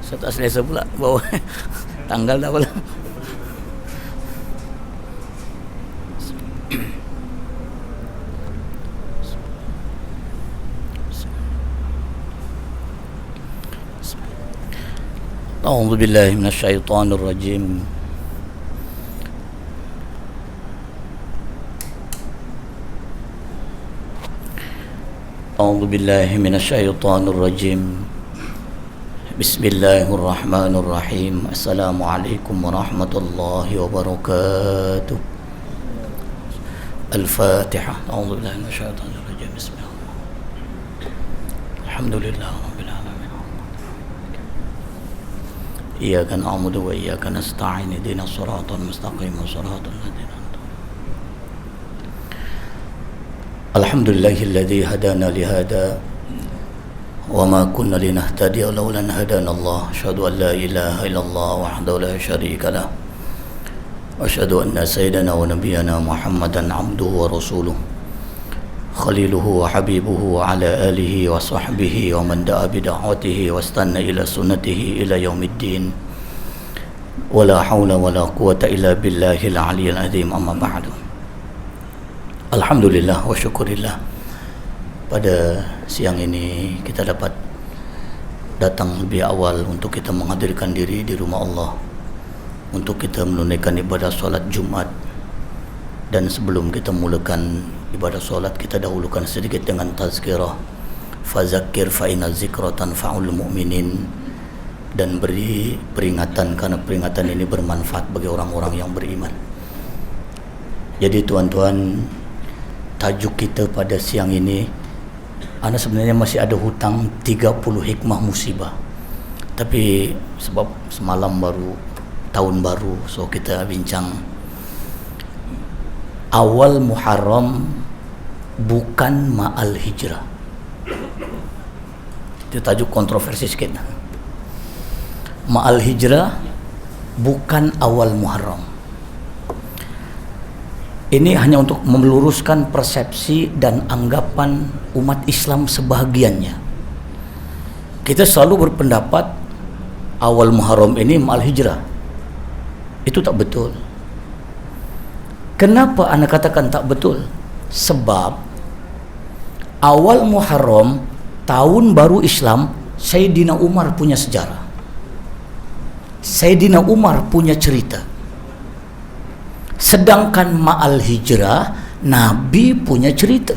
Saya tak selesa pula bawa tanggal dah pula. A'udzu billahi minasyaitonir rajim. A'udzu billahi minasyaitonir rajim. Bismillahirrahmanirrahim. Assalamualaikum warahmatullahi wabarakatuh. Al-Fatihah. A'udzu billahi minasyaitonir rajim. Bismillah. Alhamdulillah rabbil alamin. Iyyaka na'budu wa iyyaka nasta'in. Ihdinas siratal mustaqim. Shiratal ladzina Alhamdulillahilladzi hadana lihada wa ma kunna linahtadiya laula an hadana Allah. Asyhadu an la ilaha illallah wahdahu la syarika lah. Wa asyhadu anna sayyidana wa nabiyyana Muhammadan abduhu wa rasuluh. Khaliluhu wa habibuhu wa ala alihi wa sahbihi wa man da'a bi da'watihi wa istanna ila sunnatihi ila yaumiddin. Wa la haula wa la quwwata illa billahil aliyyil azim. Amma ba'du. Alhamdulillah wa syukurillah, pada siang ini kita dapat datang lebih awal untuk kita menghadirkan diri di rumah Allah untuk kita menunaikan ibadah solat Jumat. Dan sebelum kita mulakan ibadah solat, kita dahulukan sedikit dengan tazkirah. Fazakir fa inna zikra tanfa'ul mu'minin, dan beri peringatan karena peringatan ini bermanfaat bagi orang-orang yang beriman. Jadi tuan-tuan, tajuk kita pada siang ini, ana sebenarnya masih ada hutang 30 hikmah musibah. Tapi sebab semalam baru tahun baru, so kita bincang awal Muharram bukan ma'al hijrah. Itu tajuk kontroversi sikit. Ma'al hijrah bukan awal Muharram. Ini hanya untuk meluruskan persepsi dan anggapan umat Islam sebahagiannya. Kita selalu berpendapat awal Muharram ini ma'al hijrah. Itu tak betul. Kenapa anda katakan tak betul? Sebab awal Muharram, tahun baru Islam, Sayyidina Umar punya sejarah. Sayyidina Umar punya cerita. Sedangkan ma'al hijrah, Nabi punya cerita.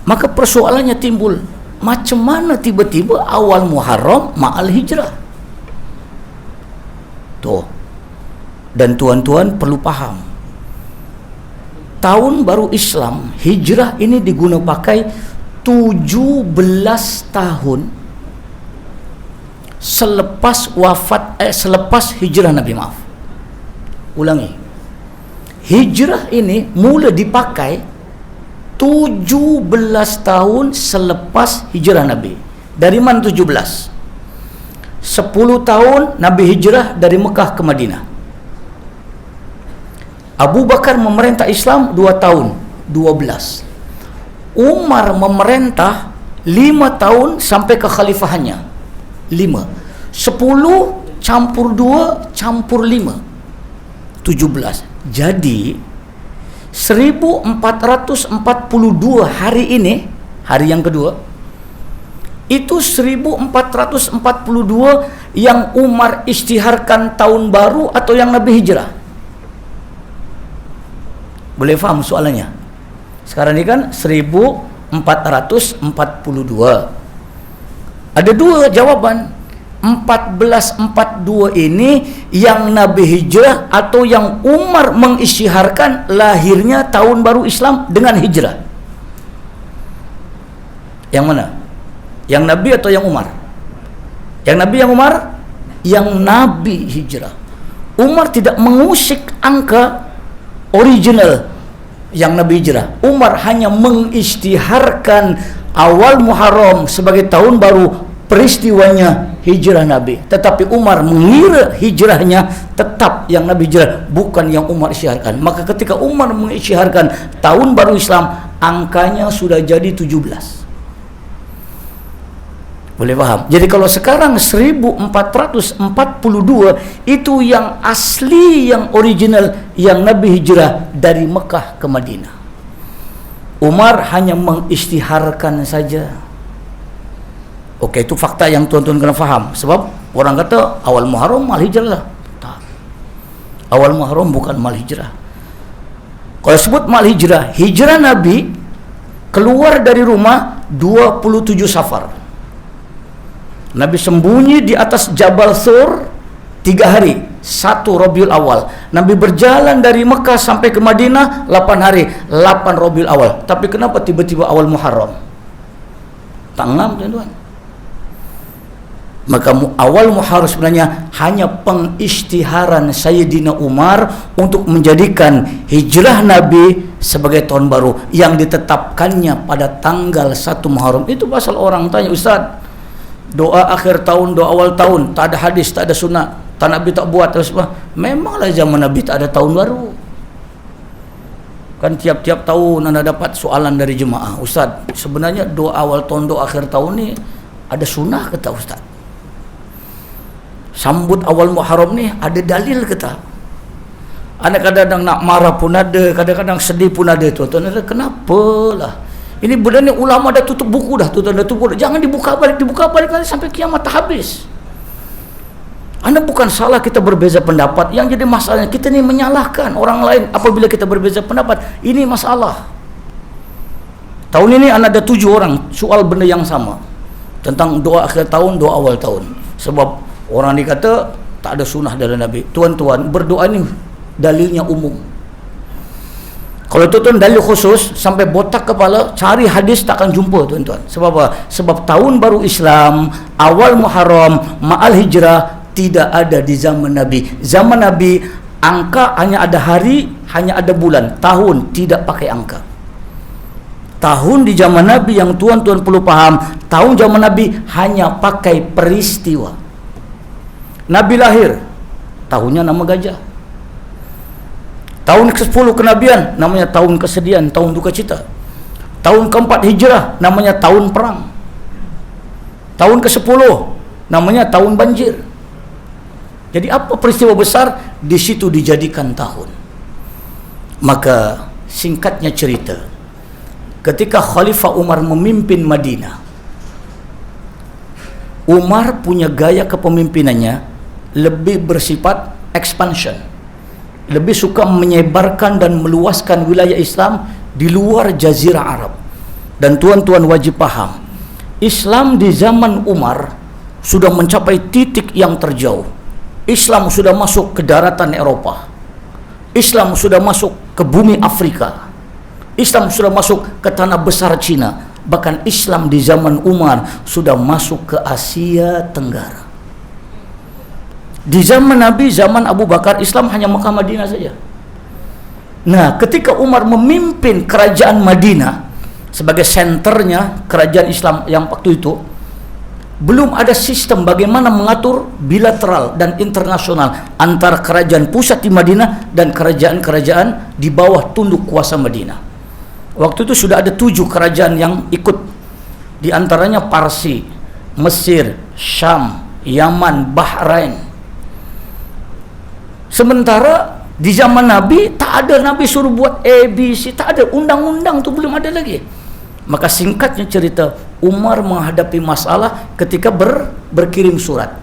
Maka persoalannya timbul, macam mana tiba-tiba awal Muharram ma'al hijrah? Tuh. Dan tuan-tuan perlu faham, tahun baru Islam, hijrah ini diguna pakai 17 tahun selepas selepas hijrah Nabi, maaf. Ulangi, hijrah ini mula dipakai 17 tahun selepas hijrah Nabi. Dari mana 17? 10 tahun Nabi hijrah dari Mekah ke Madinah. Abu Bakar memerintah Islam 2 tahun, 12. Umar memerintah 5 tahun sampai kekhalifahannya, 5. 10 campur 2 campur 5, 17. Jadi 1442 hari ini, hari yang kedua, itu 1442 yang Umar isytiharkan tahun baru atau yang Nabi hijrah? Boleh faham soalannya? Sekarang ini kan 1442. Ada dua jawaban. 1442 ini yang Nabi hijrah atau yang Umar mengisytiharkan lahirnya tahun baru Islam dengan hijrah? Yang mana? Yang Nabi atau yang Umar? Yang Nabi, yang Umar? Yang Nabi hijrah. Umar tidak mengusik angka original yang Nabi hijrah. Umar hanya mengisytiharkan awal Muharram sebagai tahun baru peristiwanya hijrah Nabi, tetapi Umar mengira hijrahnya tetap yang Nabi hijrah, bukan yang Umar isytiharkan. Maka ketika Umar mengisytiharkan tahun baru Islam, angkanya sudah jadi 17. Boleh paham? Jadi kalau sekarang 1442 itu yang asli, yang original, yang Nabi hijrah dari Mekah ke Madinah. Umar hanya mengisytiharkan saja. Oke, itu fakta yang tuan-tuan kena faham. Sebab orang kata awal Muharram mal hijrah lah. Tak. Awal Muharram bukan mal hijrah. Kalau sebut mal hijrah, hijrah Nabi keluar dari rumah 27 Safar. Nabi sembunyi di atas Jabal Thur 3 hari, 1 Rabiul Awal. Nabi berjalan dari Mekah sampai ke Madinah 8 hari, 8 Rabiul Awal. Tapi kenapa tiba-tiba awal Muharram? Tak ngam, tuan-tuan. Maka awal Muharram sebenarnya hanya pengisytiharan Sayyidina Umar untuk menjadikan hijrah Nabi sebagai tahun baru yang ditetapkannya pada tanggal 1 Muharram. Itu pasal orang tanya, Ustaz, doa akhir tahun, doa awal tahun, tak ada hadis, tak ada sunnah, tak Nabi tak buat terus apa? Memanglah zaman Nabi tak ada tahun baru. Kan tiap-tiap tahun anda dapat soalan dari jemaah, Ustaz, sebenarnya doa awal tahun, doa akhir tahun ni ada sunnah ke tak Ustaz? Sambut awal Muharram ni ada dalil ke tak? Ada kadang-kadang nak marah pun ada, kadang-kadang sedih pun ada. Tuan-tuan, kenapalah? Ini sebenarnya ulama dah tutup buku dah, tuan-tuan, dah tutup. Jangan dibuka balik nanti sampai kiamat tak habis. Anda bukan salah kita berbeza pendapat. Yang jadi masalahnya kita ni menyalahkan orang lain apabila kita berbeza pendapat. Ini masalah. Tahun ini anda ada 7 orang soal benda yang sama tentang doa akhir tahun, doa awal tahun. Sebab orang ni kata tak ada sunnah dari Nabi. Tuan-tuan, berdoa ni dalilnya umum. Kalau tuan-tuan dalil khusus sampai botak kepala, cari hadis tak akan jumpa, tuan-tuan. Sebab apa? Sebab tahun baru Islam, awal Muharram, ma'al hijrah tidak ada di zaman Nabi. Zaman Nabi angka hanya ada hari, hanya ada bulan. Tahun tidak pakai angka. Tahun di zaman Nabi yang tuan-tuan perlu paham, tahun zaman Nabi hanya pakai peristiwa. Nabi lahir, tahunnya nama gajah. Tahun ke-10 kenabian namanya tahun kesedihan, tahun duka cita. Tahun ke-4 hijrah namanya tahun perang. Tahun ke-10 namanya tahun banjir. Jadi apa peristiwa besar di situ dijadikan tahun. Maka singkatnya cerita, ketika Khalifah Umar memimpin Madinah, Umar punya gaya kepemimpinannya lebih bersifat expansion, lebih suka menyebarkan dan meluaskan wilayah Islam di luar Jazirah Arab. Dan tuan-tuan wajib paham, Islam di zaman Umar sudah mencapai titik yang terjauh. Islam sudah masuk ke daratan Eropah, Islam sudah masuk ke bumi Afrika, Islam sudah masuk ke tanah besar Cina. Bahkan Islam di zaman Umar sudah masuk ke Asia Tenggara. Di zaman Nabi, zaman Abu Bakar, Islam hanya Mekah Madinah saja. Nah, ketika Umar memimpin kerajaan Madinah sebagai senternya kerajaan Islam yang waktu itu, belum ada sistem bagaimana mengatur bilateral dan internasional antara kerajaan pusat di Madinah dan kerajaan-kerajaan di bawah tunduk kuasa Madinah. Waktu itu sudah ada 7 kerajaan yang ikut, di antaranya Parsi, Mesir, Syam, Yaman, Bahrain. Sementara di zaman Nabi tak ada, Nabi suruh buat ABC, tak ada, undang-undang tu belum ada lagi. Maka singkatnya cerita, Umar menghadapi masalah ketika berkirim surat.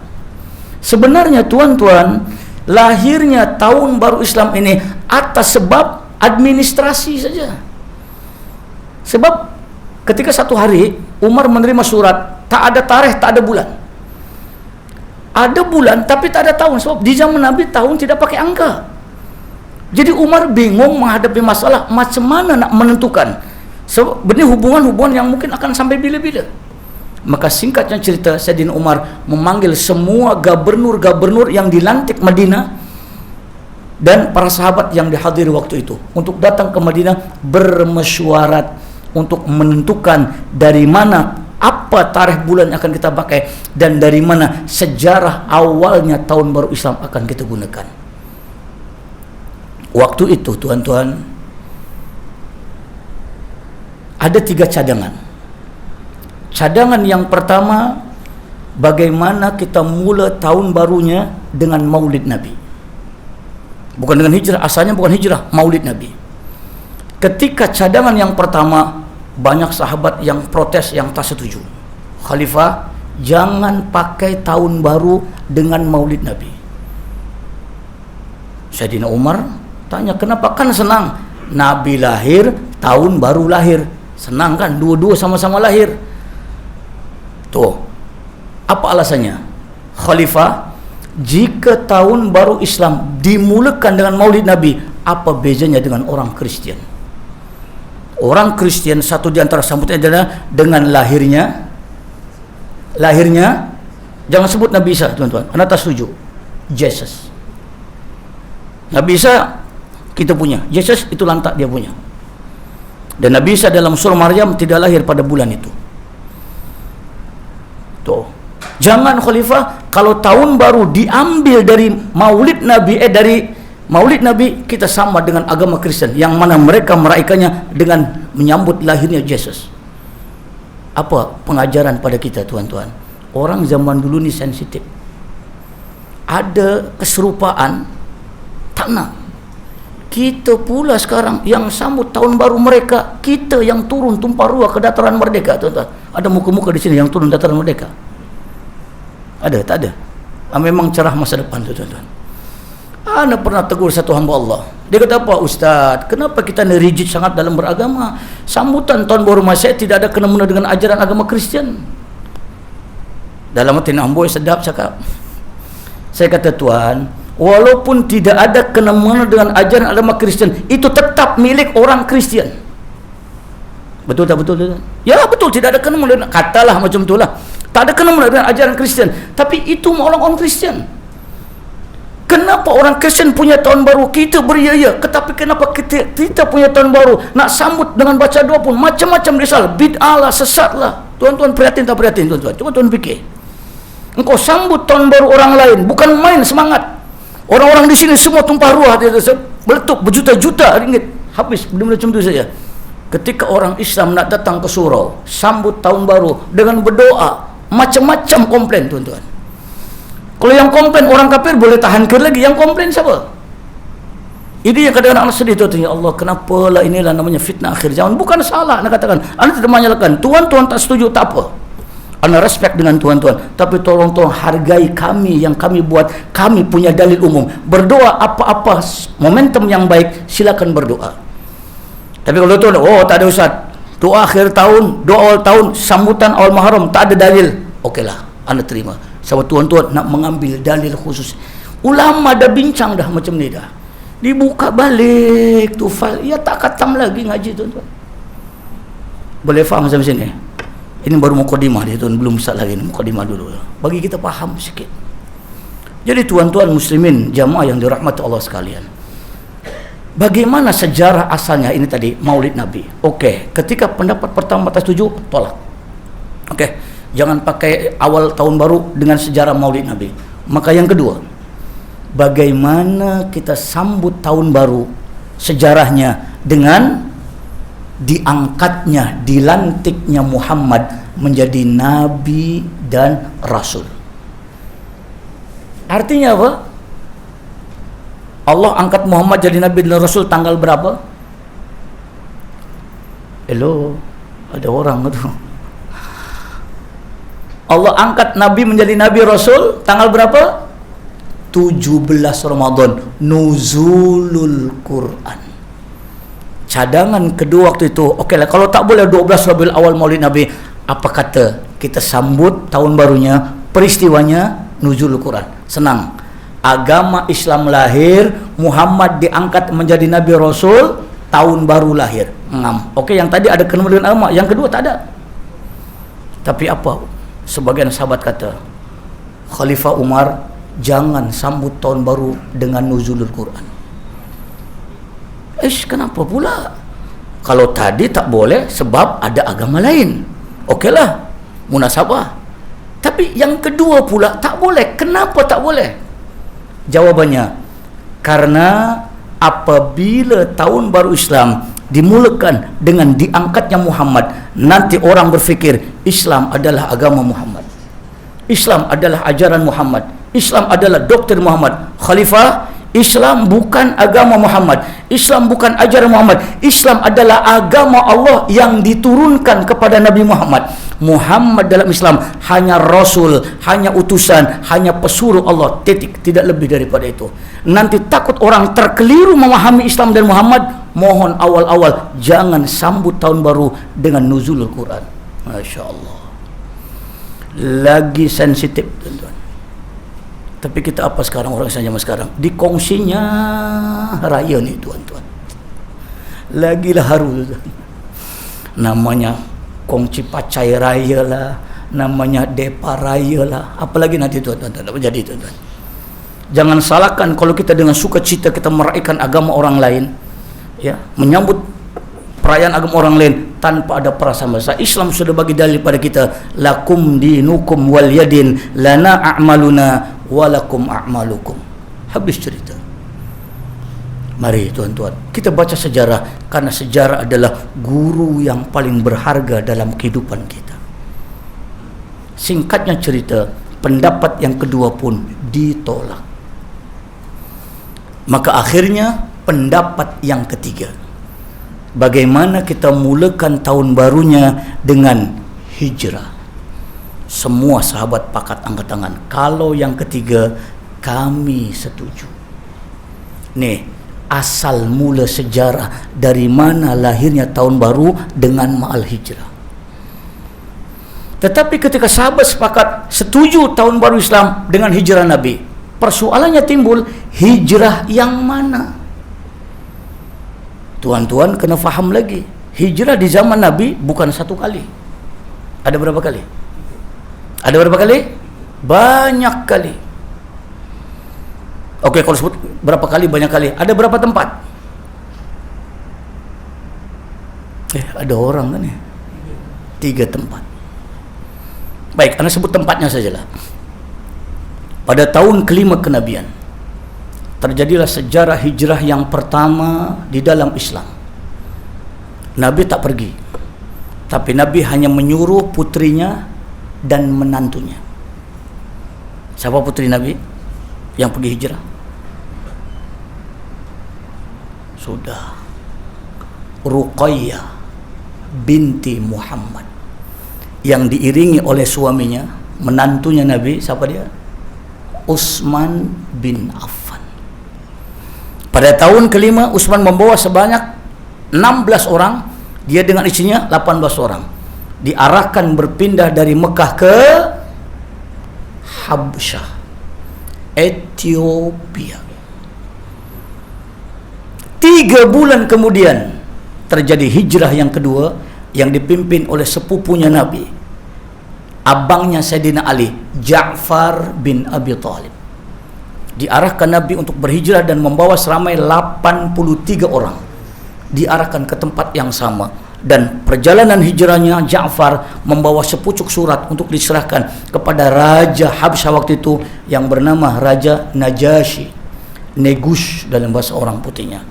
Sebenarnya tuan-tuan, lahirnya tahun baru Islam ini atas sebab administrasi saja. Sebab ketika satu hari Umar menerima surat, tak ada tarikh, tak ada bulan. Ada bulan tapi tak ada tahun, sebab di zaman Nabi tahun tidak pakai angka. Jadi Umar bingung menghadapi masalah macam mana nak menentukan. Sebab ini hubungan-hubungan yang mungkin akan sampai bila-bila. Maka singkatnya cerita, Sayyidina Umar memanggil semua gubernur-gubernur yang dilantik Madinah dan para sahabat yang dihadiri waktu itu untuk datang ke Madinah bermesyuarat untuk menentukan dari mana Apa tarikh bulan yang akan kita pakai, dan dari mana sejarah awalnya tahun baru Islam akan kita gunakan. Waktu itu tuan-tuan, ada 3 cadangan. Cadangan yang pertama, bagaimana kita mula tahun barunya dengan maulid Nabi. Bukan dengan hijrah, asalnya bukan hijrah, maulid Nabi. Ketika cadangan yang pertama, banyak sahabat yang protes, yang tak setuju. Khalifah, jangan pakai tahun baru dengan maulid Nabi. Sayyidina Umar tanya, kenapa? Kan senang, Nabi lahir, tahun baru lahir, senang kan, dua-dua sama-sama lahir. Tuh, apa alasannya? Khalifah, jika tahun baru Islam dimulakan dengan maulid Nabi, apa bezanya dengan orang Kristen? Orang Kristen, satu di antara sambutannya adalah dengan lahirnya, jangan sebut Nabi Isa, tuan-tuan, anda tak setuju. Jesus, Nabi Isa kita punya, Jesus itu lantak dia punya. Dan Nabi Isa dalam surah Maryam tidak lahir pada bulan itu. Tuh, jangan Khalifah, kalau tahun baru diambil dari maulid Nabi, dari maulid Nabi, kita sama dengan agama Kristen yang mana mereka merayakannya dengan menyambut lahirnya Yesus. Apa pengajaran pada kita, tuan-tuan? Orang zaman dulu ni sensitif. Ada keserupaan, tak nak. Kita pula sekarang yang sambut tahun baru mereka, kita yang turun tumpah ruah ke dataran merdeka, tuan-tuan. Ada muka-muka di sini yang turun dataran merdeka? Ada? Tak ada? Memang cerah masa depan, tuan-tuan. Ana pernah tegur satu hamba Allah. Dia kata, apa Ustaz, kenapa kita ni rigid sangat dalam beragama? Sambutan tahun baru Masehi tidak ada kena-mena dengan ajaran agama Kristian. Dalam hati amboi sedap cakap. Saya kata, Tuan, walaupun tidak ada kena-mena dengan ajaran agama Kristian, itu tetap milik orang Kristian. Betul tak betul, Tuan? Ya betul, tidak ada kena-mena. Katalah macam itulah. Tak ada kena-mena dengan ajaran Kristian, tapi itu orang-orang Kristian. Kenapa orang Kristen punya tahun baru, kita beria-ia, tetapi kenapa kita punya tahun baru nak sambut dengan baca doa pun macam-macam risal, bid'ah lah, sesat lah. Tuan-tuan prihatin tak prihatin, tuan-tuan? Cuba tuan fikir. Engkau sambut tahun baru orang lain, bukan main semangat. Orang-orang di sini semua tumpah ruah, dia meletup berjuta-juta ringgit habis benda-benda macam tu saja. Ketika orang Islam nak datang ke surau, sambut tahun baru dengan berdoa, macam-macam komplain, tuan-tuan. Kalau yang komplain orang kafir boleh tahan ke lagi, yang komplain siapa? Ini yang kadang-kadang anak sedih, tuan. Ya Allah, kenapa lah inilah namanya fitnah akhir zaman. Bukan salah nak katakan, anda tidak menyalahkan. Tuan-tuan tak setuju, tak apa, anda respect dengan tuan-tuan, tapi tolong-tolong hargai kami yang kami buat. Kami punya dalil umum. Berdoa apa-apa momentum yang baik, silakan berdoa. Tapi kalau tuan, oh tak ada Ustaz, doa akhir tahun, doa awal tahun, sambutan awal Muharram, tak ada dalil, okeylah, anda terima. Sebab tuan-tuan nak mengambil dalil khusus, ulama dah bincang dah macam ni dah, dibuka balik tu file, ya tak khatam lagi ngaji, tuan-tuan. Boleh faham sampai sini? Ini baru mukadimah dia, tuan, belum start lagi, mukadimah dulu bagi kita faham sikit. Jadi tuan-tuan muslimin jamaah yang dirahmati Allah sekalian, bagaimana sejarah asalnya ini tadi maulid Nabi? Okey, ketika pendapat pertama tak setuju, tolak. Okey, jangan pakai awal tahun baru dengan sejarah maulid Nabi. Maka yang kedua, bagaimana kita sambut tahun baru sejarahnya dengan diangkatnya, dilantiknya Muhammad menjadi Nabi dan Rasul. Artinya apa? Allah angkat Muhammad jadi Nabi dan Rasul tanggal berapa? Hello, ada orang tu. Allah angkat Nabi menjadi Nabi Rasul tanggal berapa? 17 Ramadan, nuzulul Quran. Cadangan kedua waktu itu, okeylah, kalau tak boleh 12 Rabiul Awal Maulid Nabi, apa kata kita sambut tahun barunya, peristiwanya nuzulul Quran. Senang. Agama Islam lahir, Muhammad diangkat menjadi Nabi Rasul, tahun baru lahir. Ngam. Okey, yang tadi ada kena dengan agama, yang kedua tak ada. Tapi apa? Sebagian sahabat kata, Khalifah Umar, jangan sambut tahun baru dengan nuzulul Quran. Kenapa pula? Kalau tadi tak boleh sebab ada agama lain. Okeylah, munasabah. Tapi yang kedua pula tak boleh. Kenapa tak boleh? Jawabannya, karena apabila tahun baru Islam dimulakan dengan diangkatnya Muhammad, nanti orang berfikir Islam adalah agama Muhammad, Islam adalah ajaran Muhammad, Islam adalah doktrin Muhammad. Khalifah, Islam bukan agama Muhammad, Islam bukan ajaran Muhammad. Islam adalah agama Allah yang diturunkan kepada Nabi Muhammad. Muhammad dalam Islam hanya Rasul, hanya utusan, hanya pesuruh Allah, titik, tidak lebih daripada itu. Nanti takut orang terkeliru memahami Islam dan Muhammad, mohon awal-awal jangan sambut tahun baru dengan nuzulul Quran. Masya Allah, lagi sensitif tuan-tuan. Tapi kita apa sekarang, orang zaman sekarang dikongsinya raya ni tuan-tuan, lagilah haru. Namanya kongsi pacai raya lah, namanya depa raya lah, apalagi nanti tuan-tuan tak menjadi tuan-tuan. Jangan salahkan kalau kita dengan sukacita kita meraihkan agama orang lain, ya, menyambut perayaan agama orang lain tanpa ada perasaan besar. Islam sudah bagi dalil pada kita, lakum dinukum wal yadin, lana a'maluna walakum a'malukum. Habis cerita. Mari tuan-tuan, kita baca sejarah, karena sejarah adalah guru yang paling berharga dalam kehidupan kita. Singkatnya cerita, pendapat yang kedua pun ditolak. Maka akhirnya pendapat yang ketiga, bagaimana kita mulakan tahun barunya dengan hijrah. Semua sahabat pakat angkat tangan. Kalau yang ketiga, kami setuju. Nih, asal mula sejarah dari mana lahirnya tahun baru dengan ma'al hijrah. Tetapi ketika sahabat sepakat setuju tahun baru Islam dengan hijrah Nabi, persoalannya timbul, hijrah yang mana? Tuan-tuan kena faham lagi, hijrah di zaman Nabi bukan satu kali. Ada berapa kali? Ada berapa kali? Banyak kali. Oke, kalau sebut berapa kali, banyak kali. Ada berapa tempat? Ada orang kan ya? 3 tempat. Baik, anda sebut tempatnya sajalah. Pada tahun kelima kenabian, terjadilah sejarah hijrah yang pertama di dalam Islam. Nabi tak pergi, tapi Nabi hanya menyuruh putrinya dan menantunya. Siapa putri Nabi yang pergi hijrah? Sudah, Ruqayyah binti Muhammad, yang diiringi oleh suaminya, menantunya Nabi. Siapa dia? Utsman bin Affan. Pada tahun kelima, Utsman membawa sebanyak 16 orang, dia dengan istrinya 18 orang, diarahkan berpindah dari Mekah ke Habsyah, Ethiopia. 3 bulan kemudian terjadi hijrah yang kedua yang dipimpin oleh sepupunya Nabi, abangnya Sayyidina Ali, Ja'far bin Abi Thalib. Diarahkan Nabi untuk berhijrah dan membawa seramai 83 orang, diarahkan ke tempat yang sama. Dan perjalanan hijrahnya, Ja'far membawa sepucuk surat untuk diserahkan kepada Raja Habsyah waktu itu yang bernama Raja Najasyi, Negus dalam bahasa orang putihnya.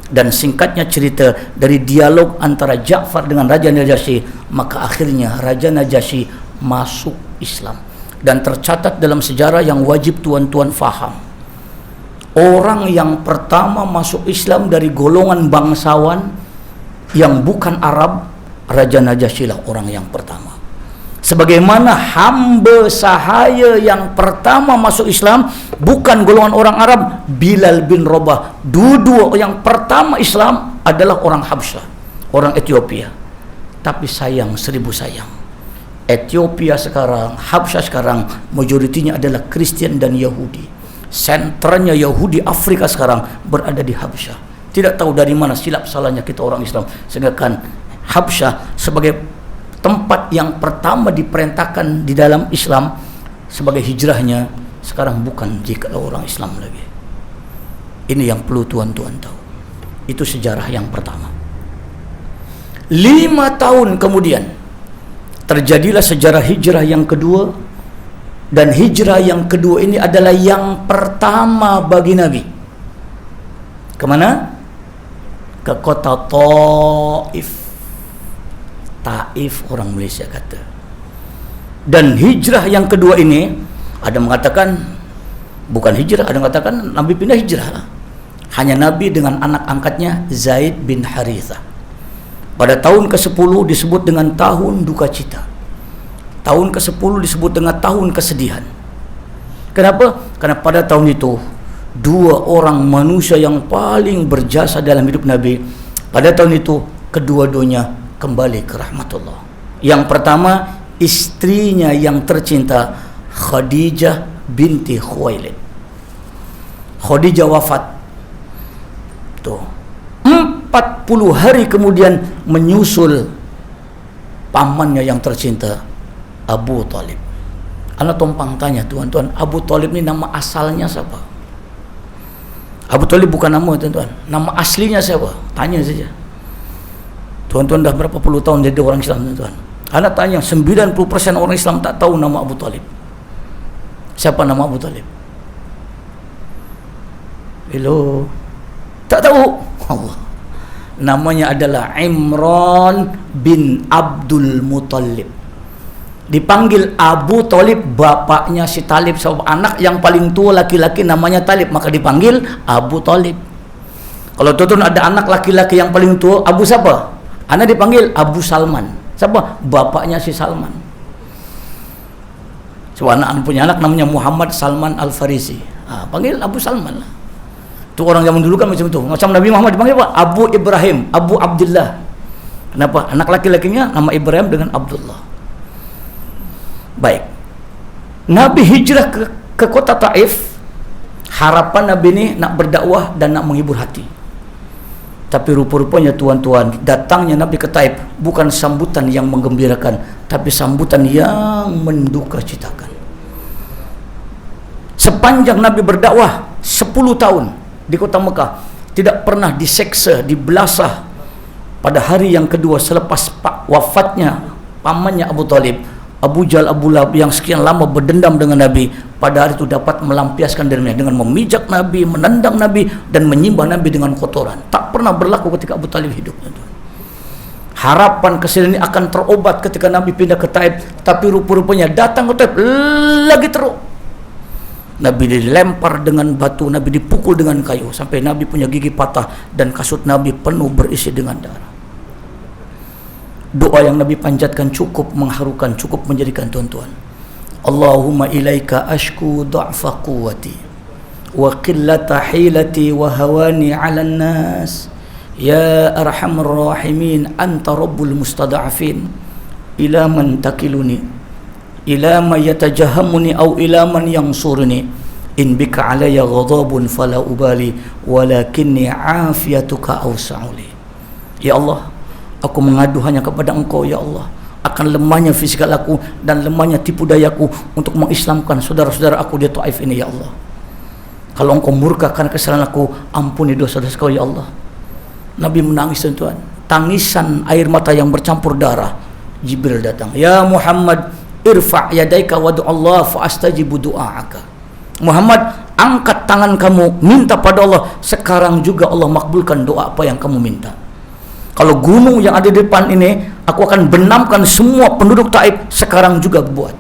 Dan singkatnya cerita dari dialog antara Ja'far dengan Raja Najasyi, maka akhirnya Raja Najasyi masuk Islam. Dan tercatat dalam sejarah yang wajib tuan-tuan faham, orang yang pertama masuk Islam dari golongan bangsawan yang bukan Arab, Raja Najasyi lah orang yang pertama. Sebagaimana hamba sahaya yang pertama masuk Islam bukan golongan orang Arab, Bilal bin Rabah. Dua yang pertama Islam adalah orang Habsyah, orang Ethiopia. Tapi sayang, 1000 sayang, Ethiopia sekarang, Habsyah sekarang, majoritinya adalah Kristen dan Yahudi. Sentranya Yahudi Afrika sekarang berada di Habsyah. Tidak tahu dari mana silap salahnya kita orang Islam, sehingga kan Habsyah sebagai tempat yang pertama diperintahkan di dalam Islam sebagai hijrahnya, sekarang bukan jika orang Islam lagi. Ini yang perlu tuan-tuan tahu. Itu sejarah yang pertama. 5 tahun kemudian terjadilah sejarah hijrah yang kedua, dan hijrah yang kedua ini adalah yang pertama bagi Nabi. Kemana? Ke kota Taif. Taif orang Malaysia kata. Dan hijrah yang kedua ini, ada mengatakan bukan hijrah, ada mengatakan Nabi pindah hijrah. Hanya Nabi dengan anak angkatnya Zaid bin Harithah. Pada tahun ke-10 disebut dengan tahun duka cita. Tahun ke-10 disebut dengan tahun kesedihan. Kenapa? Karena pada tahun itu dua orang manusia yang paling berjasa dalam hidup Nabi, pada tahun itu kedua-duanya kembali ke rahmatullah. Yang pertama, istrinya yang tercinta Khadijah binti Khuwailid. Khadijah wafat. Tuh. 40 hari kemudian menyusul pamannya yang tercinta Abu Talib. Anak tumpang tanya, tuan-tuan, Abu Talib ini nama asalnya siapa? Abu Talib bukan nama, tuan-tuan. Nama aslinya siapa? Tanya saja. Tuan-tuan dah berapa puluh tahun jadi orang Islam, tuan-tuan. Anak tanya, 90% orang Islam tak tahu nama Abu Talib. Siapa nama Abu Talib? Hello. Tak tahu. Allah. Namanya adalah Imran bin Abdul Muttalib. Dipanggil Abu Talib, bapaknya si Talib, sebab anak yang paling tua laki-laki namanya Talib, maka dipanggil Abu Talib. Kalau tuan-tuan ada anak laki-laki yang paling tua, Abu siapa? Anak dipanggil Abu Salman. Siapa? Bapaknya si Salman. Sebab anak punya anak namanya Muhammad Salman Al-Farisi. Panggil Abu Salman lah. Itu orang zaman dulu kan macam tu. Macam Nabi Muhammad dipanggil apa? Abu Ibrahim, Abu Abdullah. Kenapa? Anak laki-lakinya nama Ibrahim dengan Abdullah. Baik. Nabi hijrah ke kota Taif. Harapan Nabi ini nak berdakwah dan nak menghibur hati. Tapi rupa-rupanya tuan-tuan, datangnya Nabi ke Taif bukan sambutan yang menggembirakan, tapi sambutan yang mendukacitakan. Sepanjang Nabi berdakwah 10 tahun di kota Mekah, tidak pernah diseksa, dibelasah. Pada hari yang kedua selepas wafatnya pamannya Abu Talib, Abu Jahal, Abu Lahab yang sekian lama berdendam dengan Nabi, pada hari itu dapat melampiaskan dirinya dengan memijak Nabi, menendang Nabi, dan menyembah Nabi dengan kotoran. Tak pernah berlaku ketika Abu Talib hidup. Harapan kesedihan ini akan terobat ketika Nabi pindah ke Taif, tapi rupa-rupanya datang ke Taif lagi teruk. Nabi dilempar dengan batu, Nabi dipukul dengan kayu, sampai Nabi punya gigi patah dan kasut Nabi penuh berisi dengan darah. Doa yang Nabi panjatkan cukup mengharukan, cukup menjadikan tuan-tuan. Allahumma ilaika ashku du'fa quwwati wa qillata hilati wa hawani 'alan nas. Ya arhamar rahimin, anta rabbul mustada'afin. Ila man takiluni, ila man yatajahamuni, au ila man yansurni. In bika alayya ghadabun fala ubali, walakinni afiyatuka awsa'uli. Ya Allah, aku mengadu hanya kepada Engkau, ya Allah, akan lemahnya fisikal aku dan lemahnya tipu dayaku untuk mengislamkan saudara-saudara aku di Taif ini, ya Allah. Kalau Engkau murka karena kesalahan aku, ampuni dosa-dosa Kau, ya Allah. Nabi menangis, tuan-tuan. Tangisan air mata yang bercampur darah. Jibril datang. Ya Muhammad, irfa' yadaika wa du'allah fa astajibu du'aaka. Muhammad, angkat tangan kamu, minta pada Allah. Sekarang juga Allah makbulkan doa apa yang kamu minta. Kalau gunung yang ada di depan ini, aku akan benamkan semua penduduk Taif. Sekarang juga buat.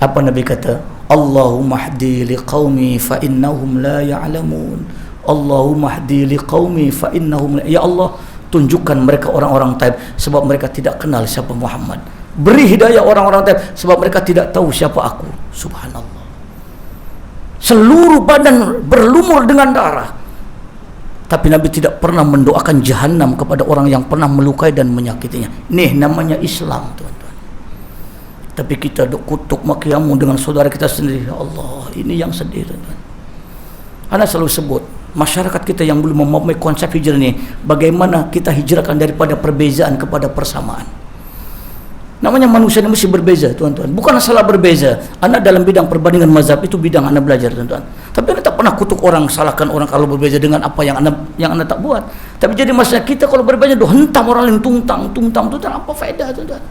Apa Nabi kata? Allahumma hdi liqaumi fa innahum la ya'lamun. Allahumma hdi liqaumi fa innahum la... Ya Allah, tunjukkan mereka orang-orang Taif sebab mereka tidak kenal siapa Muhammad. Beri hidayah orang-orang Taif sebab mereka tidak tahu siapa aku. Subhanallah. Seluruh badan berlumur dengan darah. Tapi Nabi tidak pernah mendoakan jahanam kepada orang yang pernah melukai dan menyakitinya. Nih namanya Islam, tuan-tuan. Tapi kita duk kutuk makiamu dengan saudara kita sendiri. Ya Allah, ini yang sedih, tuan-tuan. Ana selalu sebut, masyarakat kita yang belum memahami konsep hijrah ini, bagaimana kita hijrahkan daripada perbezaan kepada persamaan. Namanya manusia ini mesti berbeza, tuan-tuan. Bukan salah berbeza. Anak dalam bidang perbandingan mazhab itu bidang anak belajar, tuan-tuan. Tapi anak tak pernah kutuk orang, salahkan orang kalau berbeza dengan apa yang anak tak buat. Tapi jadi masalah kita kalau berbeza, hentam orang lain tungtang, tuan-tuan, apa faedah, tuan-tuan?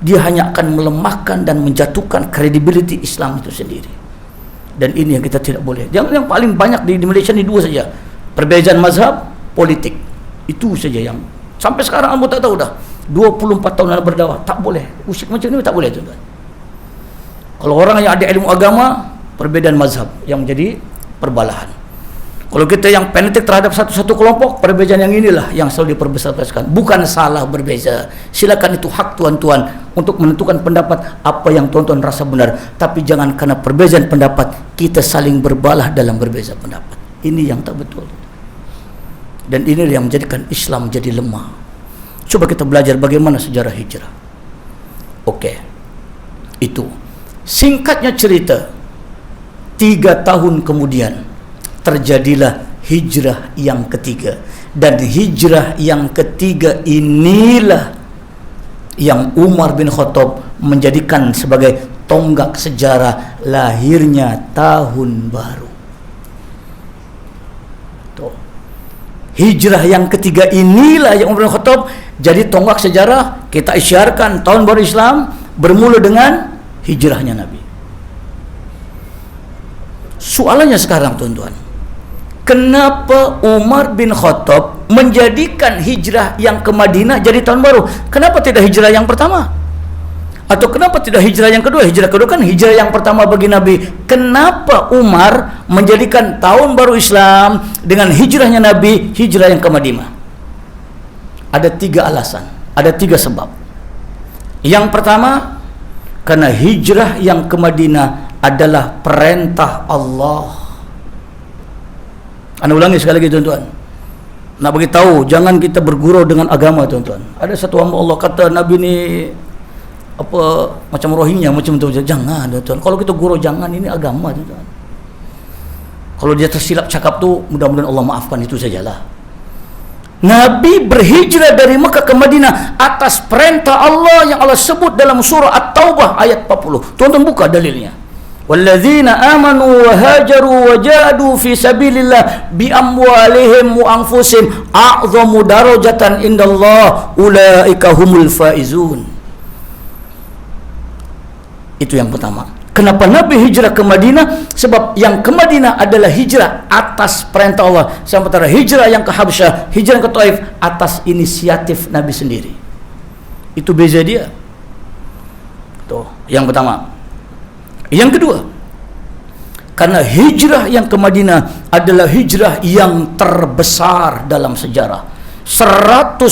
dia hanya akan melemahkan dan menjatuhkan kredibiliti Islam itu sendiri. Dan ini yang kita tidak boleh. Yang paling banyak di Malaysia ini dua saja, perbezaan mazhab, politik. Itu saja yang sampai sekarang ambo tak tahu dah. 24 tahun berdakwah, tak boleh. Usik macam ni tak boleh, tuan-tuan. Kalau orang yang ada ilmu agama, perbezaan mazhab yang menjadi perbalahan. Kalau kita yang fanatik terhadap satu kelompok, perbezaan yang inilah yang selalu diperbesar-besarkan. Bukan salah berbeza. Silakan, itu hak tuan-tuan untuk menentukan pendapat apa yang tuan-tuan rasa benar. Tapi jangan karena perbezaan pendapat kita saling berbalah dalam berbeza pendapat. Ini yang tak betul. Dan ini yang menjadikan Islam jadi lemah. Coba kita belajar bagaimana sejarah hijrah. Okey. Itu. Singkatnya cerita, 3 tahun kemudian terjadilah hijrah yang ketiga. Dan hijrah yang ketiga inilah yang Umar bin Khattab menjadikan sebagai tonggak sejarah lahirnya tahun baru. Tuh. Hijrah yang ketiga inilah yang Umar bin Khattab jadi tonggak sejarah. Kita isyarkan tahun baru Islam bermula dengan hijrahnya Nabi. Soalannya sekarang, tuan-tuan, kenapa Umar bin Khattab menjadikan hijrah yang ke Madinah jadi tahun baru? Kenapa tidak hijrah yang pertama? Atau kenapa tidak hijrah yang kedua? Hijrah kedua kan hijrah yang pertama bagi Nabi. Kenapa Umar menjadikan tahun baru Islam dengan hijrahnya Nabi, hijrah yang ke Madinah? Ada 3 alasan, ada 3 sebab. Yang pertama, karena hijrah yang ke Madinah adalah perintah Allah. Anda ulangi sekali lagi, tuan-tuan. Nak bagi tahu, jangan kita bergurau dengan agama, tuan-tuan. Ada satu hamba Allah kata Nabi ni apa macam Rohingya, macam tu. Jangan, tuan-tuan. Kalau kita gurau, jangan, ini agama, tuan-tuan. Kalau dia tersilap cakap tu, mudah-mudahan Allah maafkan, itu sajalah. Nabi berhijrah dari Mekah ke Madinah atas perintah Allah yang Allah sebut dalam surah At-Taubah ayat 40. Tuan-tuan buka dalilnya. Walladzina amanu wa hajaru wa jahadu fi sabilillah bi amwalihim wa anfusihim a'zamu darajatan indallah ulaika humul faizun. Itu yang pertama. Kenapa Nabi hijrah ke Madinah? Sebab yang ke Madinah adalah hijrah atas perintah Allah. Sementara hijrah yang ke Habsyah, hijrah ke Taif atas inisiatif Nabi sendiri. Itu beza dia. Tuh, yang pertama. Yang kedua, karena hijrah yang ke Madinah adalah hijrah yang terbesar dalam sejarah. 100%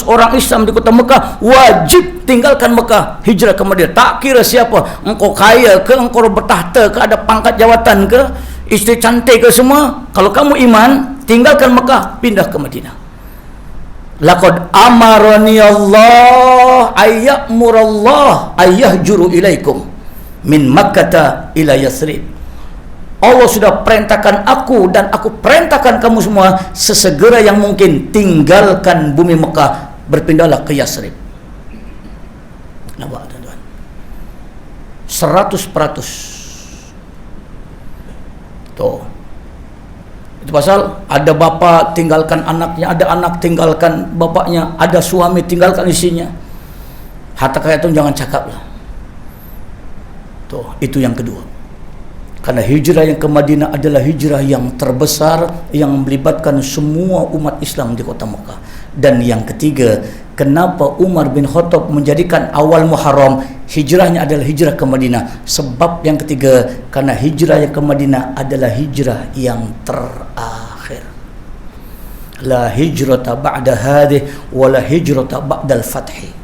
orang Islam di kota Mekah wajib tinggalkan Mekah, hijrah ke Madinah. Tak kira siapa, engkau kaya ke, engkau bertahta ke, ada pangkat jawatan ke, isteri cantik ke, semua, kalau kamu iman, tinggalkan Mekah, pindah ke Madinah. Laqad amarani Allah ayyamurallah ayyahjuru ilaikum min Makkah ila Yathrib. Allah sudah perintahkan aku dan aku perintahkan kamu semua sesegera yang mungkin tinggalkan bumi Mekah, berpindahlah ke Yathrib. Nampak, tuan-tuan? 100%. Tuh. Itu pasal ada bapa tinggalkan anaknya, ada anak tinggalkan bapaknya, ada suami tinggalkan istrinya. Harta kaya itu jangan cakap lah. Tuh, itu yang kedua. Karena hijrah yang ke Madinah adalah hijrah yang terbesar yang melibatkan semua umat Islam di kota Mekah. Dan yang ketiga, kenapa Umar bin Khattab menjadikan awal Muharram hijrahnya adalah hijrah ke Madinah? Sebab yang ketiga, karena hijrah yang ke Madinah adalah hijrah yang terakhir. La hijrata ba'da hadhihi wa la hijrata ba'dal fathi.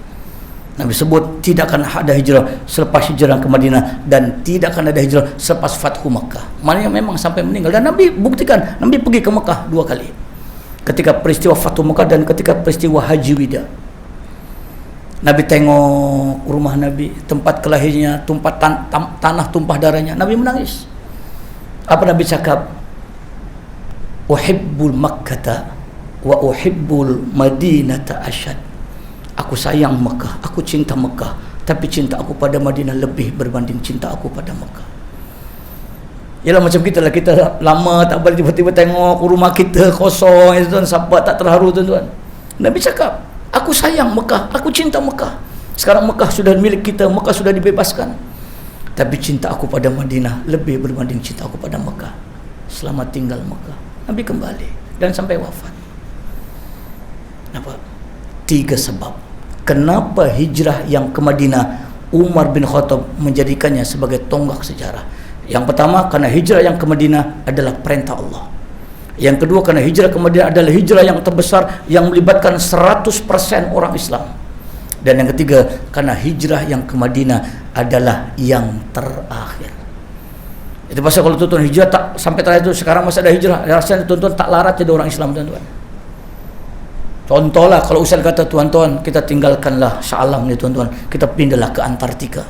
Nabi sebut tidak akan ada hijrah selepas hijrah ke Madinah dan tidak akan ada hijrah selepas Fathu Makkah. Maknanya memang sampai meninggal. Dan Nabi buktikan, Nabi pergi ke Makkah 2 kali. Ketika peristiwa Fathu Makkah dan ketika peristiwa Haji Wida. Nabi tengok rumah Nabi, tempat kelahirnya, tanah tumpah darahnya. Nabi menangis. Apa Nabi cakap? Uhibbul Makkata wa uhibbul Madinata asyad. Aku sayang Mekah, aku cinta Mekah, tapi cinta aku pada Madinah lebih berbanding cinta aku pada Mekah. Yalah macam kita lah, kita lama tak boleh tiba-tiba tengok rumah kita kosong, tuan, sahabat tak terharu, tuan-tuan. Nabi cakap, aku sayang Mekah, aku cinta Mekah, Sekarang Mekah sudah milik kita, Mekah sudah dibebaskan. Tapi cinta aku pada Madinah lebih berbanding cinta aku pada Mekah. Selama tinggal Mekah, Nabi kembali dan sampai wafat. Kenapa? 3 sebab. Kenapa hijrah yang ke Madinah Umar bin Khattab menjadikannya sebagai tonggak sejarah? Yang pertama, karena hijrah yang ke Madinah adalah perintah Allah. Yang kedua, karena hijrah ke Madinah adalah hijrah yang terbesar yang melibatkan 100% orang Islam. Dan yang ketiga, karena hijrah yang ke Madinah adalah yang terakhir. Itu pasal kalau tuan-tuan hijrah tak sampai terakhir itu, sekarang masih ada hijrah, rasanya tuan-tuan tak larat jadi orang Islam, tuan-tuan. Contohlah kalau Ustaz kata, tuan-tuan kita tinggalkanlah Shah Alam ni, tuan-tuan, kita pindahlah ke Antartika.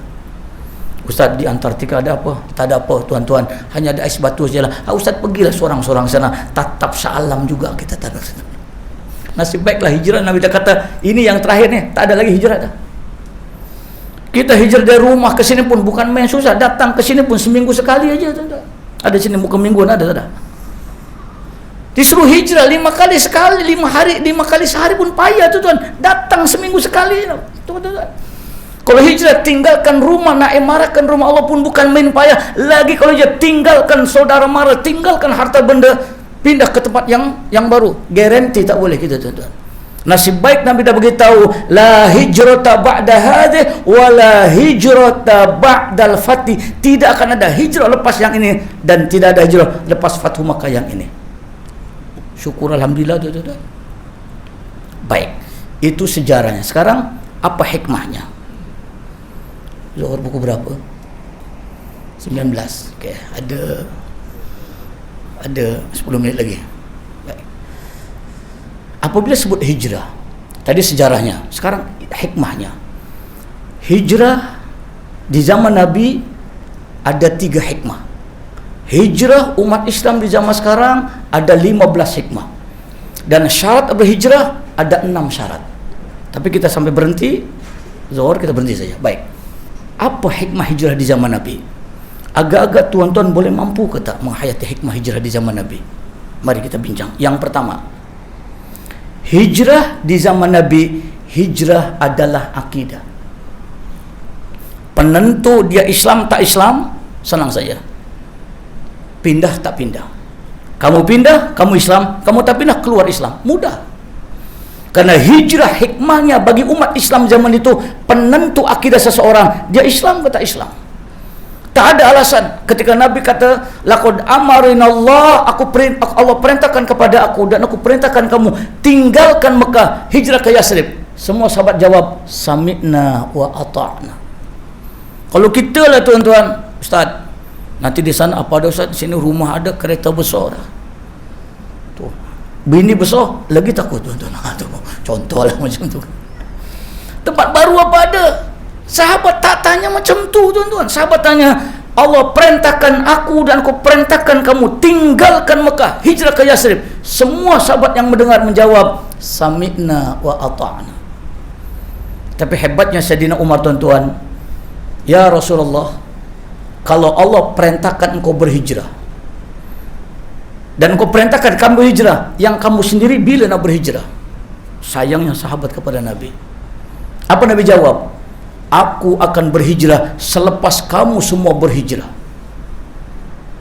Ustaz, di Antartika ada apa? Tak ada apa, tuan-tuan, hanya ada ais batu sajalah. Ustaz pergilah seorang-seorang sana, tatap Shah Alam juga kita tak ada. Nasib baiklah hijrah, Nabi dah kata ini yang terakhir ni, tak ada lagi hijrah dah. Kita hijrah dari rumah ke sini pun bukan main susah, datang ke sini pun seminggu sekali aja, tuan-tuan. Ada sini bukan mingguan, ada. Disuruh hijrah 5 kali sekali, 5 hari, 5 kali sehari pun payah, tuan-tuan. Datang seminggu sekali, tuan-tuan. Kalau hijrah tinggalkan rumah, nak emarahkan rumah Allah pun bukan main payah. Lagi kalau dia tinggalkan saudara mara, tinggalkan harta benda, pindah ke tempat yang baru, garanti tak boleh kita, tuan-tuan. Nasib baik Nabi dah beritahu, la hijrata ba'da hadhihi wa la hijrata ba'dal fath. Tidak akan ada hijrah lepas yang ini dan tidak ada hijrah lepas Fathu Makkah yang ini. Syukur alhamdulillah, tuan-tuan. Baik, itu sejarahnya. Sekarang apa hikmahnya? Zuhur buku berapa? 19. Okey, ada 10 minit lagi. Baik. Apabila sebut hijrah, tadi sejarahnya, sekarang hikmahnya. Hijrah di zaman Nabi ada 3 hikmah. Hijrah umat Islam di zaman sekarang ada 15 hikmah. Dan syarat berhijrah ada 6 syarat. Tapi kita sampai berhenti Zuhur, kita berhenti saja. Baik. Apa hikmah hijrah di zaman Nabi? Agak-agak tuan-tuan boleh mampu ke tak menghayati hikmah hijrah di zaman Nabi? Mari kita bincang. Yang pertama, hijrah di zaman Nabi, hijrah adalah akidah. Penentu dia Islam tak Islam, senang saja. Pindah tak pindah. Kamu pindah, kamu Islam. Kamu tak pindah, keluar Islam. Mudah. Karena hijrah hikmahnya bagi umat Islam zaman itu, penentu akidah seseorang, dia Islam ke tak Islam. Tak ada alasan ketika Nabi kata, laqad amarinallah, Allah perintahkan kepada aku dan aku perintahkan kamu tinggalkan Mekah, hijrah ke Yasrib. Semua sahabat jawab, sami'na wa ata'na. Kalau kita lah, tuan-tuan, Ustaz, nanti di sana apa ada, Ustaz? Di sini rumah ada, kereta besar. Tuh, bini besar, lagi takut, tuan-tuan. Contohlah macam tu. Tempat baru apa ada? Sahabat tak tanya macam tu, tuan-tuan. Sahabat tanya, Allah perintahkan aku dan aku perintahkan kamu tinggalkan Mekah, hijrah ke Yasrib. Semua sahabat yang mendengar menjawab, sami'na wa ata'na. Tapi hebatnya Sayyidina Umar, tuan-tuan, ya Rasulullah, kalau Allah perintahkan engkau berhijrah dan engkau perintahkan kamu hijrah, yang kamu sendiri bila nak berhijrah? Sayangnya sahabat kepada Nabi. Apa Nabi jawab? Aku akan berhijrah selepas kamu semua berhijrah.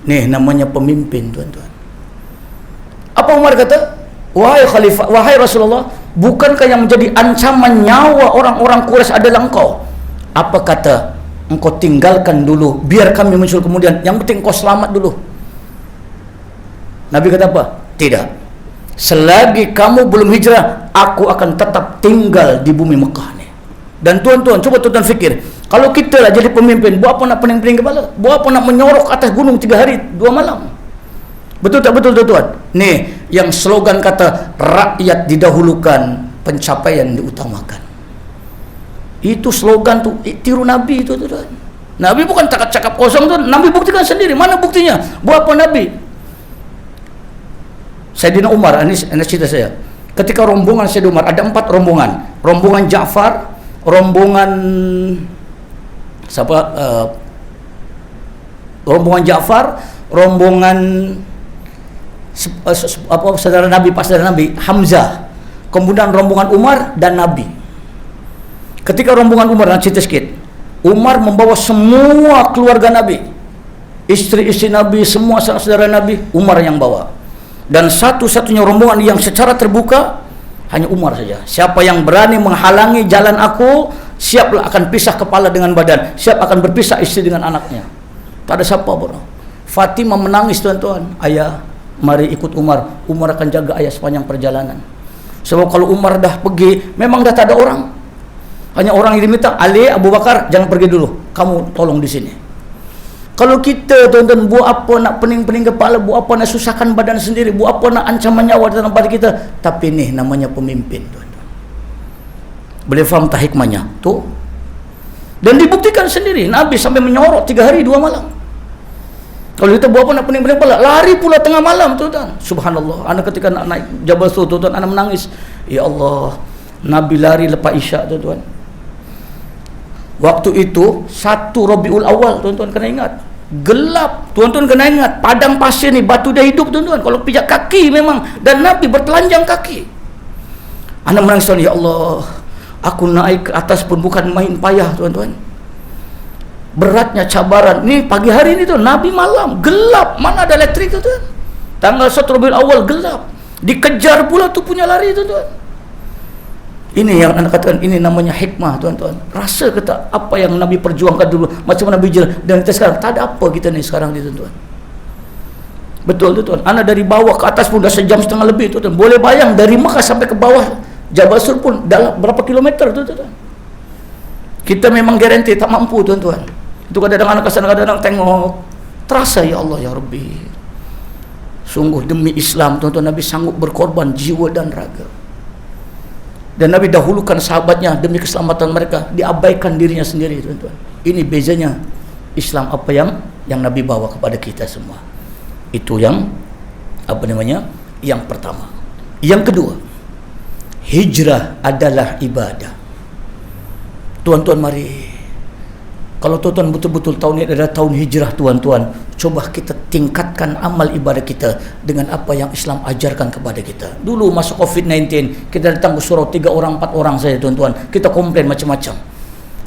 Nih namanya pemimpin, tuan-tuan. Apa Umar kata? Wahai khalifah, wahai Rasulullah, bukankah yang menjadi ancaman nyawa orang-orang Quraisy adalah engkau? Apa kata? Engkau tinggalkan dulu, biar kami muncul kemudian. Yang penting engkau selamat dulu. Nabi kata apa? Tidak. Selagi kamu belum hijrah, aku akan tetap tinggal di bumi Mekah ni. Dan tuan-tuan, coba tuan-tuan fikir, kalau kita lah jadi pemimpin, buat apa nak pening-pening kepala? Buat apa nak menyorok atas gunung 3 hari 2 malam? Betul tak betul, tuan-tuan? Nih, yang slogan kata rakyat didahulukan, pencapaian diutamakan. Itu slogan tu, tiru Nabi itu, tuan-tuan. Nabi bukan cakap kosong, tuan. Nabi buktikan sendiri. Mana buktinya? Buat apa Nabi? Sayyidina Umar, ini cerita saya. Ketika rombongan Sayyidina Umar, ada 4 rombongan. Rombongan Ja'far, rombongan siapa? Rombongan Ja'far, rombongan saudara Nabi, pas saudara Nabi Hamzah, kemudian rombongan Umar dan Nabi. Ketika rombongan Umar, dan cerita sikit, Umar membawa semua keluarga Nabi, istri-istri Nabi, semua saudara Nabi, Umar yang bawa. Dan satu-satunya rombongan yang secara terbuka hanya Umar saja. Siapa yang berani menghalangi jalan aku, siaplah akan pisah kepala dengan badan, siap akan berpisah istri dengan anaknya. Tak ada siapa pun. Fatimah menangis, tuan-tuan. Ayah, mari ikut Umar. Umar akan jaga ayah sepanjang perjalanan. Sebab kalau Umar dah pergi, memang dah tak ada orang. Hanya orang yang diminta, Ali, Abu Bakar, jangan pergi dulu, kamu tolong di sini. Kalau kita, tuan-tuan, buat apa nak pening-pening kepala, buat apa nak susahkan badan sendiri, buat apa nak ancaman nyawa dalam pada kita. Tapi ni namanya pemimpin, tuan-tuan. Boleh faham tak hikmahnya? Tu. Dan dibuktikan sendiri, Nabi sampai menyorok 3 hari 2 malam. Kalau kita buat apa nak pening-pening kepala, lari pula tengah malam, tuan-tuan. Subhanallah, anak ketika nak naik Jabal Sur, tuan-tuan, anak menangis. Ya Allah, Nabi lari lepas isyak, tuan-tuan. Waktu itu 1 Rabiul Awal, tuan-tuan kena ingat. Gelap, tuan-tuan kena ingat. Padang pasir ni, batu dah hidup, tuan-tuan. Kalau pijak kaki memang. Dan Nabi bertelanjang kaki. Anak menangis, ya Allah, aku naik ke atas pun bukan main payah, tuan-tuan. Beratnya cabaran. Ni pagi hari ni tu, Nabi malam, gelap. Mana ada elektrik, tuan-tuan. Tanggal 1 Rabiul Awal gelap. Dikejar pula tu punya lari, tuan-tuan. Ini yang anda katakan, ini namanya hikmah, tuan-tuan. Rasa ke tak apa yang Nabi perjuangkan dulu, macam mana Nabi jalan, dan kita sekarang tak ada apa kita ni sekarang ni, tuan-tuan. Betul, tuan-tuan. Anak dari bawah ke atas pun dah 1.5 jam lebih, tuan-tuan. Boleh bayang dari Mekah sampai ke bawah Jabal Sur pun dalam berapa kilometer, tuan-tuan. Kita memang garanti tak mampu, tuan-tuan. Itu kadang-kadang anak kadang-kadang tengok, terasa, ya Allah, ya Rabbi, sungguh demi Islam, tuan-tuan, Nabi sanggup berkorban jiwa dan raga. Dan Nabi dahulukan sahabatnya demi keselamatan mereka, diabaikan dirinya sendiri, tuan-tuan. Ini bezanya Islam, apa yang Nabi bawa kepada kita semua. Itu yang yang pertama. Yang kedua, hijrah adalah ibadah. Tuan-tuan, mari, kalau tuan-tuan betul-betul tahun ini adalah tahun hijrah, tuan-tuan, coba kita tingkatkan amal ibadah kita dengan apa yang Islam ajarkan kepada kita. Dulu masa COVID-19, kita datang ke surau 3 orang 4 orang saja, tuan-tuan. Kita komplain macam-macam.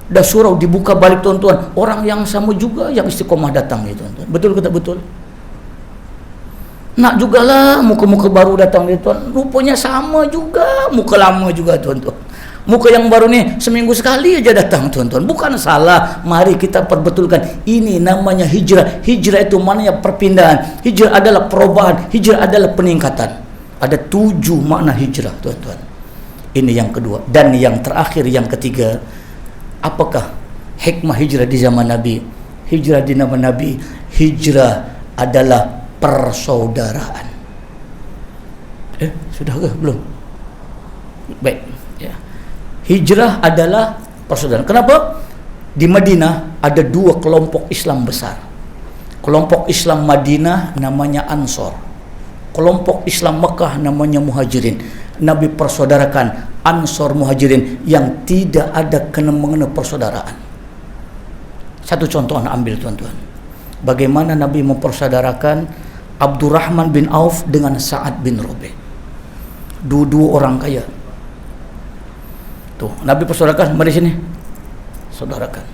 Dah surau dibuka balik, tuan-tuan, orang yang sama juga yang istiqomah datang ni, tuan-tuan. Betul ke tak betul? Nak jugalah muka-muka baru datang ni, tuan. Rupanya sama juga, muka lama juga, tuan-tuan. Muka yang baru ni seminggu sekali aja datang, tuan-tuan. Bukan salah, mari kita perbetulkan. Ini namanya hijrah. Hijrah itu maknanya perpindahan. Hijrah adalah perubahan, hijrah adalah peningkatan. Ada 7 makna hijrah, tuan-tuan. Ini yang kedua. Dan yang terakhir, yang ketiga, apakah hikmah hijrah di zaman Nabi? Hijrah di zaman Nabi, hijrah adalah persaudaraan. Sudah ke belum? Baik, ya. Hijrah adalah persaudaraan. Kenapa? Di Madinah ada 2 kelompok Islam besar. Kelompok Islam Madinah namanya Ansor. Kelompok Islam Mekah namanya Muhajirin. Nabi persaudarakan Ansor Muhajirin yang tidak ada kena-mengena persaudaraan. Satu contoh anak ambil, tuan-tuan. Bagaimana Nabi mempersaudarakan Abdurrahman bin Auf dengan Sa'ad bin Rabi'. Dua orang kaya. Tuh, Nabi persaudarakan, mari sini. Saudarakan.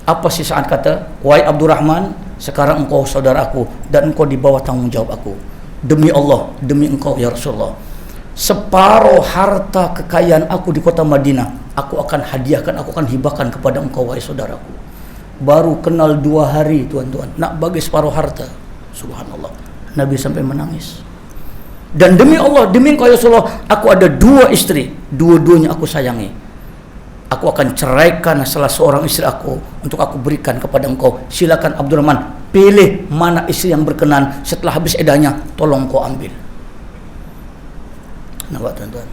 Apa si Sa'ad kata? Wahai Abdurrahman, sekarang engkau saudaraku dan engkau di bawah tanggung jawab aku. Demi Allah, demi engkau ya Rasulullah, separuh harta kekayaan aku di kota Madinah aku akan hadiahkan, aku akan hibahkan kepada engkau wahai saudaraku. Baru kenal 2 hari, tuan-tuan, nak bagi separuh harta. Subhanallah, Nabi sampai menangis. Dan demi Allah, demi engkau ya Rasulullah, aku ada 2 istri, dua-duanya aku sayangi. Aku akan ceraikan salah seorang istri aku untuk aku berikan kepada engkau. Silakan Abdurrahman, pilih mana istri yang berkenan. Setelah habis edahnya, tolong kau ambil. Nampak, tuan-tuan?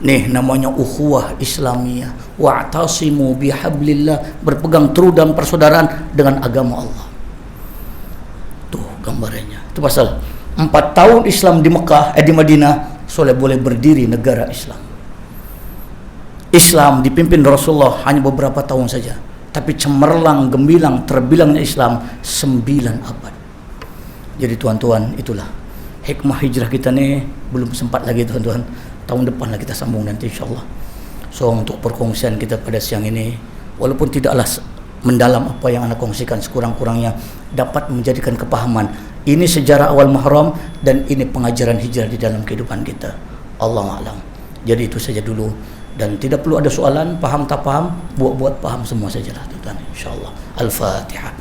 Nih namanya ukhuwah Islamiyah. Wa'tasimu bihablillah, berpegang teguh dalam persaudaraan dengan agama Allah. Tuh gambarannya. Itu pasal 4 tahun Islam di Mekah, di Madinah, soleh boleh berdiri negara Islam. Islam dipimpin Rasulullah hanya beberapa tahun saja, tapi cemerlang, gemilang, terbilangnya Islam 9 abad. Jadi tuan-tuan, itulah hikmah hijrah kita nih. Belum sempat lagi, tuan-tuan. Tahun depan lah kita sambung nanti, insyaAllah. So untuk perkongsian kita pada siang ini, walaupun tidaklah mendalam apa yang anda kongsikan, sekurang-kurangnya dapat menjadikan kepahaman ini sejarah awal Muharram dan ini pengajaran hijrah di dalam kehidupan kita. Allahu a'lam. Jadi itu saja dulu, dan tidak perlu ada soalan, faham tak faham, buat-buat faham semua sajalah tuan-tuan, insyaallah. Al-Fatihah.